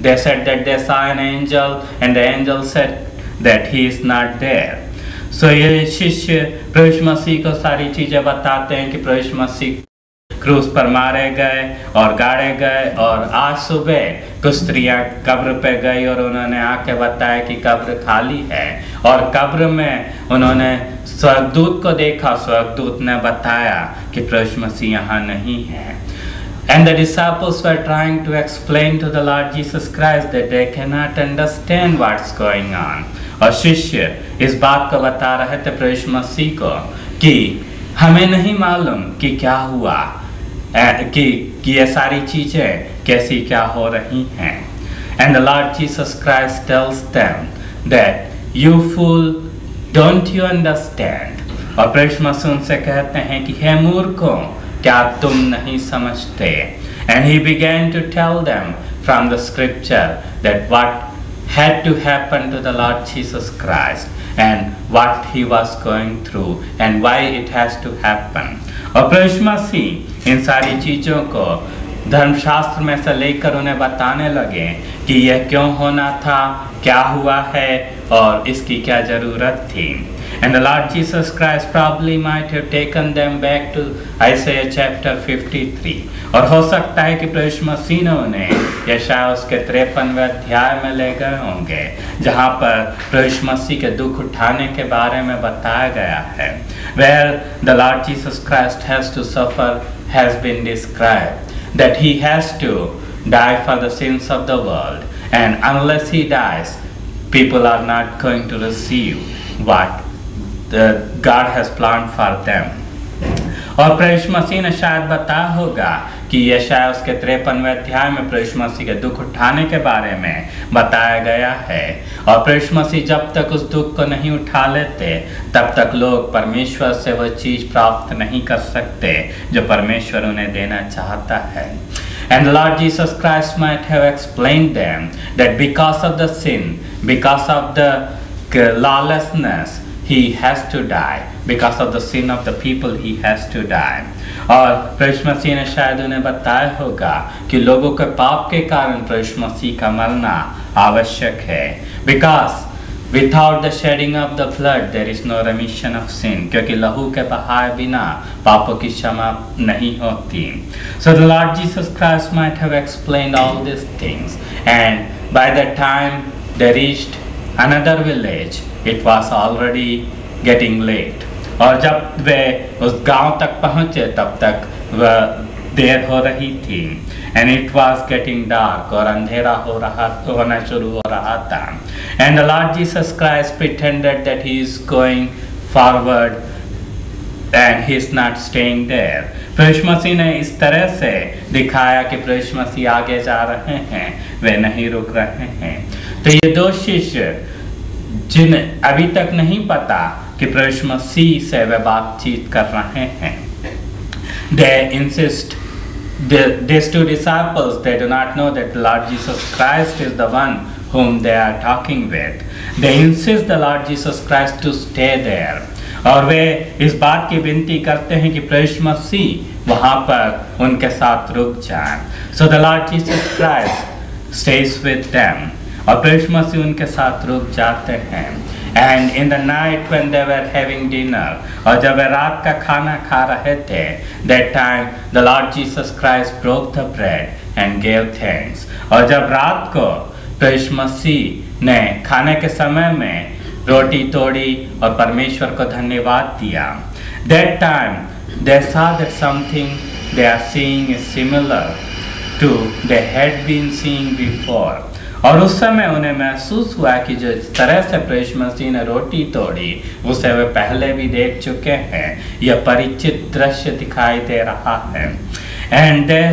they said that they saw an angel and the angel said that he is not there. So ये शिष्य प्रभु यीशु मसीह को सारी चीज़ें बताते हैं कि प्रभु यीशु मसीह क्रूस पर मारे गए और गाड़े गए, और आज सुबह कुछ स्त्रियां कब्र पे गई और उन्होंने आके बताया कि कब्र खाली है, और कब्र में उन्होंने स्वर्गदूत को देखा। स्वर्गदूत ने बताया कि प्रभु यीशु मसीह यहाँ नहीं है। And the disciples were trying to explain to the Lord Jesus Christ that they cannot understand what's going on. और शिष्य इस बात को बता रहे थे प्रभु यीशु मसीह को कि हमें नहीं मालूम कि क्या हुआ, कि ये सारी चीजें कैसी क्या हो रही हैं। And the Lord Jesus Christ tells them that you fool, don't you understand? और प्रभु यीशु मसीह उनसे कहते हैं कि हे मूर्खों, क्या तुम नहीं समझते? And he began to tell them from the scripture that what had to happen to the Lord Jesus Christ and what he was going through and why it has to happen. और प्रभु यीशु मसीह इन सारी चीज़ों को धर्मशास्त्र में से लेकर उन्हें बताने लगे कि यह क्यों होना था, क्या हुआ है और इसकी क्या ज़रूरत थी। And the Lord Jesus Christ probably might have taken them back to Isaiah chapter 53. और हो सकता है कि प्रभु यीशु मसीह ने उन्हें यशायाह उसके 53वें अध्याय में ले गए होंगे, जहाँ पर प्रभु यीशु मसीह के दुख उठाने के बारे में बताया गया है, where the Lord Jesus Christ has to suffer has been described, that he has to die for the sins of the world, and unless he dies, people are not going to receive what God has planned for them. और प्रभु यीशु मसीह ने शायद बताया होगा कि यशायाह उसके 53वें अध्याय में प्रभु यीशु मसीह के दुख उठाने के बारे में बताया गया है, और प्रभु यीशु मसीह जब तक उस दुख को नहीं उठा लेते तब तक लोग परमेश्वर से वह चीज़ प्राप्त नहीं कर सकते जो परमेश्वर उन्हें देना चाहता है। And the Lord Jesus Christ might have explained them that because of the sin, because of the lawlessness, he has to die. Because of the sin of the people, he has to die. और प्रभु यीशु मसीह ने शायद उन्हें बताया होगा कि लोगों के पाप के कारण प्रभु यीशु मसीह का मरना आवश्यक है। Because without the shedding of the blood, there is no remission of sin. क्योंकि लहू के बहाए बिना पापों की क्षमा नहीं होती। So the Lord Jesus Christ might have explained all these things, and by the time they reached another village, it was already getting late. और जब वे उस गांव तक पहुंचे तब तक वह देर हो रही थी, and it was getting dark, और अंधेरा होना शुरू हो रहा था। And the Lord Jesus Christ pretended that he is going forward and he is not staying there. प्रभु यीशु मसीह ने इस तरह से दिखाया कि प्रभु यीशु मसीह आगे जा रहे हैं, वे नहीं रुक रहे हैं। तो ये दो शिष्य जिन्हें अभी तक नहीं पता कि प्रभु यीशु मसीह से वे बातचीत कर रहे हैं, they insist, these two disciples, they do not know that the Lord Jesus Christ is the one whom they are talking with. They insist the Lord Jesus Christ to stay there. और वे इस बात की विनती करते हैं कि प्रभु यीशु मसीह वहाँ पर उनके साथ रुक जाएं। So the Lord Jesus Christ stays with them. और प्रभु यीशु मसीह उनके साथ रुक जाते हैं। And in the night when they were having dinner, और जब वे रात का खाना खा रहे थे, that time the Lord Jesus Christ broke the bread and gave thanks. और जब रात को प्रभु यीशु मसीह ने खाने के समय में रोटी तोड़ी और परमेश्वर को धन्यवाद दिया, that time they saw that something they are seeing is similar to they had been seeing before. और उस समय उन्हें महसूस हुआ कि जो इस तरह से प्रभु यीशु मसीह ने रोटी तोड़ी उसे वे पहले भी देख चुके हैं, यह परिचित दृश्य दिखाई दे रहा है। And they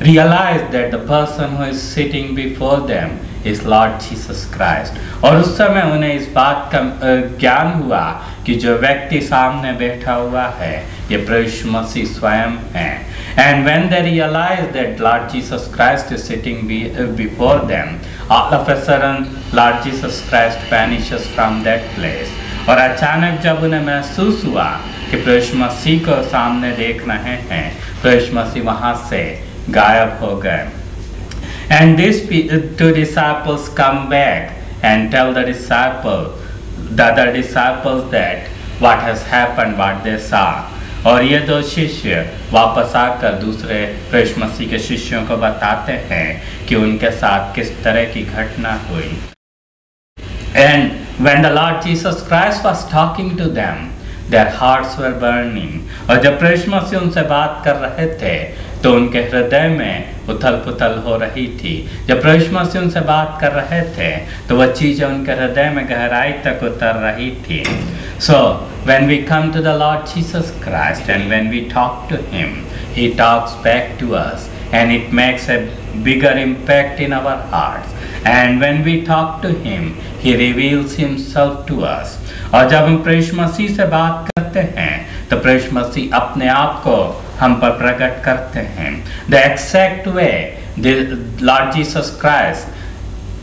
realized that the person who is sitting before them is Lord Jesus Christ. और उस समय उन्हें इस बात का ज्ञान हुआ कि जो व्यक्ति सामने बैठा हुआ है ये प्रभु यीशु मसीह स्वयं है। And when they realized that Lord Jesus Christ is sitting before them, all of a sudden Lord Jesus Christ vanishes from that place. और अचानक जब उन्हें महसूस हुआ कि प्रभु यीशु मसीह को सामने देख रहे हैं, प्रभु यीशु मसीह वहाँ से गायब हो गए। And these two disciples come back and tell the other disciples that what has happened, what they saw. और ये दो शिष्य वापस आकर दूसरे प्रभु मसीह के शिष्यों को बताते हैं कि उनके साथ किस तरह की घटना हुई. And when the Lord Jesus Christ was talking to them, their hearts were burning. और जब प्रभु मसीह उनसे बात कर रहे थे तो उनके हृदय में उथल पुथल हो रही थी. जब प्रभु मसीह उनसे बात कर रहे थे तो वह चीज़ें उनके हृदय में गहराई तक उतर रही थी. So when we come to the Lord Jesus Christ and when we talk to Him, He talks back to us and it makes a bigger impact in our hearts. And when we talk to Him, He reveals Himself to us. और जब हम प्रभु मसीह से बात करते हैं तो प्रभु मसीह अपने आप को हम पर प्रकट करते हैं. The exact way the Lord Jesus Christ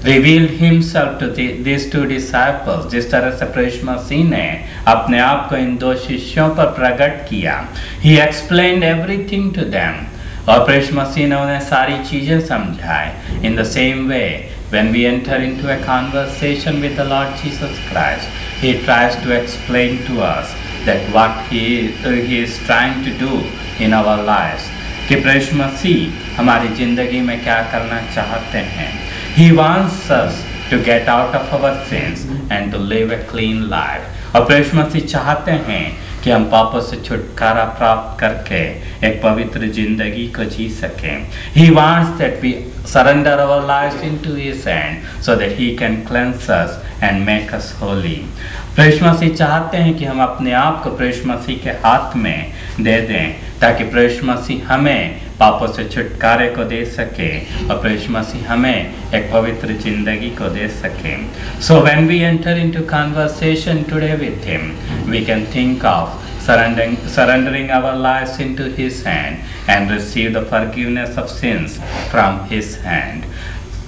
revealed Himself to these two disciples, जिस तरह से प्रभु मसीह ने अपने आप को इन दो शिष्यों पर प्रकट किया. He explained everything to them. और प्रभु मसीह ने उन्हें सारी चीज़ें समझाई. In the same way, when we enter into a conversation with the Lord Jesus Christ, He tries to explain to us that what He is trying to do in our lives. कि प्रभु मसीह हमारी ज़िंदगी में क्या करना चाहते हैं. He wants us to get out of our sins and to live a clean life. और प्रभु मसीह चाहते हैं कि हम पापों से छुटकारा प्राप्त करके एक पवित्र जिंदगी को जी सकें. He wants that we surrender our lives into His hand so that He can cleanse us and make us holy. प्रभु मसीह चाहते हैं कि हम अपने आप को प्रभु मसीह के हाथ में दे दें ताकि प्रभु मसीह हमें पापों से छुटकारे को दे सके और प्रभु मसीह हमें एक पवित्र जिंदगी को दे सके. So when we enter into conversation today with Him, we can think of surrendering our lives into His hand and receive the forgiveness of sins from His hand.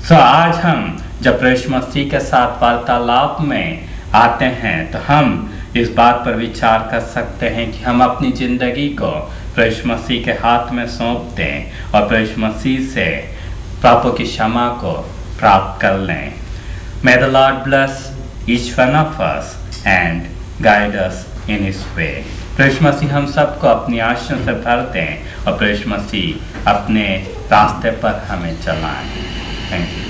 So आज हम जब प्रभु मसीह के साथ वार्तालाप में आते हैं तो हम इस बात पर विचार कर सकते हैं कि हम अपनी ज़िंदगी को प्रभु मसीह के हाथ में सौंप दें और प्रभु मसीह से पापों की क्षमा को प्राप्त कर लें. May the Lord bless each one of us and guide us in His way. प्रभु मसीह हम सबको अपनी आशीषों से भर दें और प्रभु मसीह अपने रास्ते पर हमें चलाएं. Thank you.